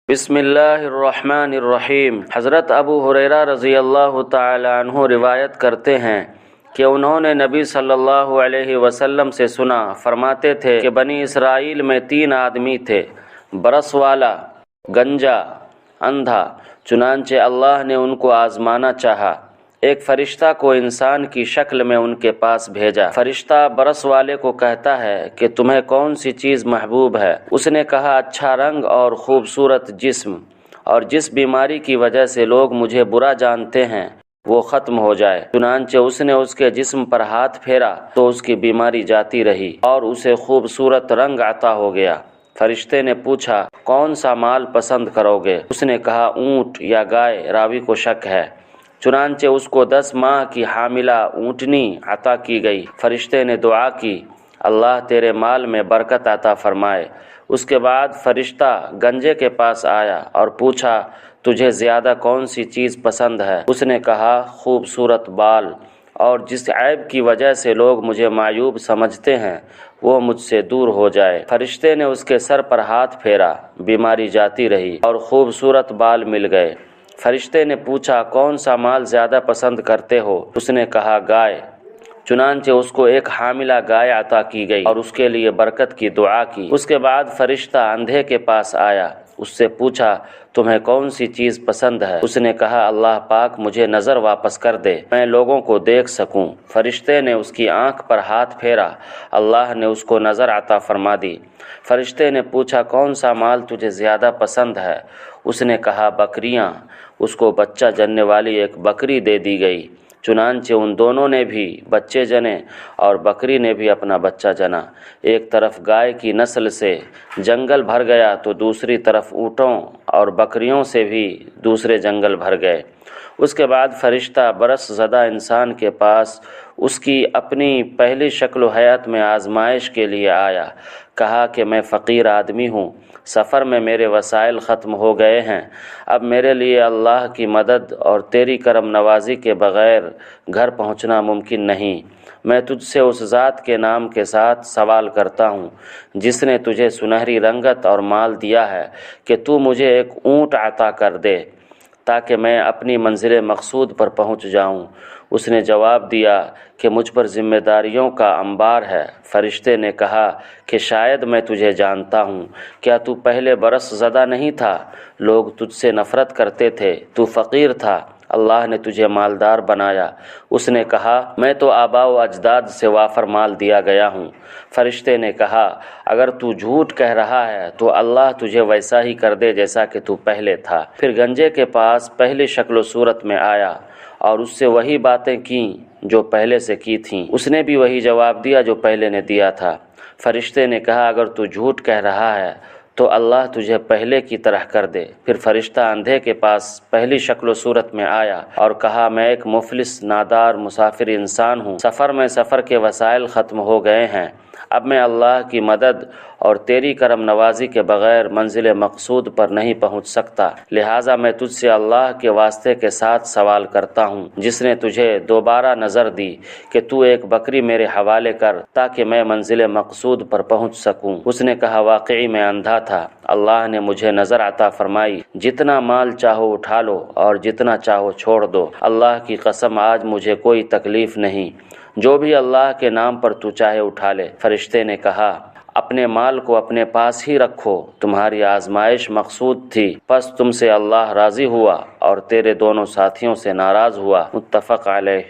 بسم اللہ الرحمن الرحیم۔ حضرت ابو ہریرہ رضی اللہ تعالی عنہ روایت کرتے ہیں کہ انہوں نے نبی صلی اللہ علیہ وسلم سے سنا، فرماتے تھے کہ بنی اسرائیل میں 3 آدمی تھے، برس والا، گنجا، اندھا، چنانچہ اللہ نے ان کو آزمانا چاہا۔ ایک فرشتہ کو انسان کی شکل میں ان کے پاس بھیجا۔ فرشتہ برس والے کو کہتا ہے کہ تمہیں کون سی چیز محبوب ہے؟ اس نے کہا اچھا رنگ اور خوبصورت جسم، اور جس بیماری کی وجہ سے لوگ مجھے برا جانتے ہیں وہ ختم ہو جائے۔ چنانچہ اس نے اس کے جسم پر ہاتھ پھیرا تو اس کی بیماری جاتی رہی اور اسے خوبصورت رنگ عطا ہو گیا۔ فرشتے نے پوچھا کون سا مال پسند کرو گے؟ اس نے کہا اونٹ یا گائے، راوی کو شک ہے۔ چنانچہ اس کو 10 ماہ کی حاملہ اونٹنی عطا کی گئی۔ فرشتے نے دعا کی اللہ تیرے مال میں برکت عطا فرمائے۔ اس کے بعد فرشتہ گنجے کے پاس آیا اور پوچھا تجھے زیادہ کون سی چیز پسند ہے؟ اس نے کہا خوبصورت بال، اور جس عیب کی وجہ سے لوگ مجھے معیوب سمجھتے ہیں وہ مجھ سے دور ہو جائے۔ فرشتے نے اس کے سر پر ہاتھ پھیرا، بیماری جاتی رہی اور خوبصورت بال مل گئے۔ فرشتے نے پوچھا کون سا مال زیادہ پسند کرتے ہو؟ اس نے کہا گائے۔ چنانچہ اس کو ایک حاملہ گائے عطا کی گئی اور اس کے لیے برکت کی دعا کی۔ اس کے بعد فرشتہ اندھے کے پاس آیا، اس سے پوچھا تمہیں کون سی چیز پسند ہے؟ اس نے کہا اللہ پاک مجھے نظر واپس کر دے، میں لوگوں کو دیکھ سکوں۔ فرشتے نے اس کی آنکھ پر ہاتھ پھیرا، اللہ نے اس کو نظر عطا فرما دی۔ فرشتے نے پوچھا کون سا مال تجھے زیادہ پسند ہے؟ اس نے کہا بکریاں۔ اس کو بچہ جننے والی ایک بکری دے دی گئی۔ چنانچہ ان دونوں نے بھی بچے جنے اور بکری نے بھی اپنا بچہ جنا۔ ایک طرف گائے کی نسل سے جنگل بھر گیا تو دوسری طرف اونٹوں اور بکریوں سے بھی دوسرے جنگل بھر گئے۔ اس کے بعد فرشتہ برس زدہ انسان کے پاس اس کی اپنی پہلی شکل و حیات میں آزمائش کے لیے آیا، کہا کہ میں فقیر آدمی ہوں، سفر میں میرے وسائل ختم ہو گئے ہیں، اب میرے لیے اللہ کی مدد اور تیری کرم نوازی کے بغیر گھر پہنچنا ممکن نہیں۔ میں تجھ سے اس ذات کے نام کے ساتھ سوال کرتا ہوں جس نے تجھے سنہری رنگت اور مال دیا ہے کہ تو مجھے ایک اونٹ عطا کر دے تاکہ میں اپنی منزل مقصود پر پہنچ جاؤں۔ اس نے جواب دیا کہ مجھ پر ذمہ داریوں کا انبار ہے۔ فرشتے نے کہا کہ شاید میں تجھے جانتا ہوں، کیا تو پہلے برس زدہ نہیں تھا؟ لوگ تجھ سے نفرت کرتے تھے، تو فقیر تھا، اللہ نے تجھے مالدار بنایا۔ اس نے کہا میں تو آباء و اجداد سے وافر مال دیا گیا ہوں۔ فرشتے نے کہا اگر تو جھوٹ کہہ رہا ہے تو اللہ تجھے ویسا ہی کر دے جیسا کہ تو پہلے تھا۔ پھر گنجے کے پاس پہلی شکل و صورت میں آیا اور اس سے وہی باتیں کیں جو پہلے سے کی تھیں۔ اس نے بھی وہی جواب دیا جو پہلے نے دیا تھا۔ فرشتے نے کہا اگر تو جھوٹ کہہ رہا ہے تو اللہ تجھے پہلے کی طرح کر دے۔ پھر فرشتہ اندھے کے پاس پہلی شکل و صورت میں آیا اور کہا میں ایک مفلس نادار مسافر انسان ہوں، سفر میں سفر کے وسائل ختم ہو گئے ہیں، اب میں اللہ کی مدد اور تیری کرم نوازی کے بغیر منزل مقصود پر نہیں پہنچ سکتا، لہٰذا میں تجھ سے اللہ کے واسطے کے ساتھ سوال کرتا ہوں جس نے تجھے دوبارہ نظر دی کہ تو ایک بکری میرے حوالے کر تاکہ میں منزل مقصود پر پہنچ سکوں۔ اس نے کہا واقعی میں اندھا تھا، اللہ نے مجھے نظر عطا فرمائی، جتنا مال چاہو اٹھا لو اور جتنا چاہو چھوڑ دو، اللہ کی قسم آج مجھے کوئی تکلیف نہیں، جو بھی اللہ کے نام پر تو چاہے اٹھا لے۔ فرشتے نے کہا اپنے مال کو اپنے پاس ہی رکھو، تمہاری آزمائش مقصود تھی، پس تم سے اللہ راضی ہوا اور تیرے دونوں ساتھیوں سے ناراض ہوا۔ متفق علیہ۔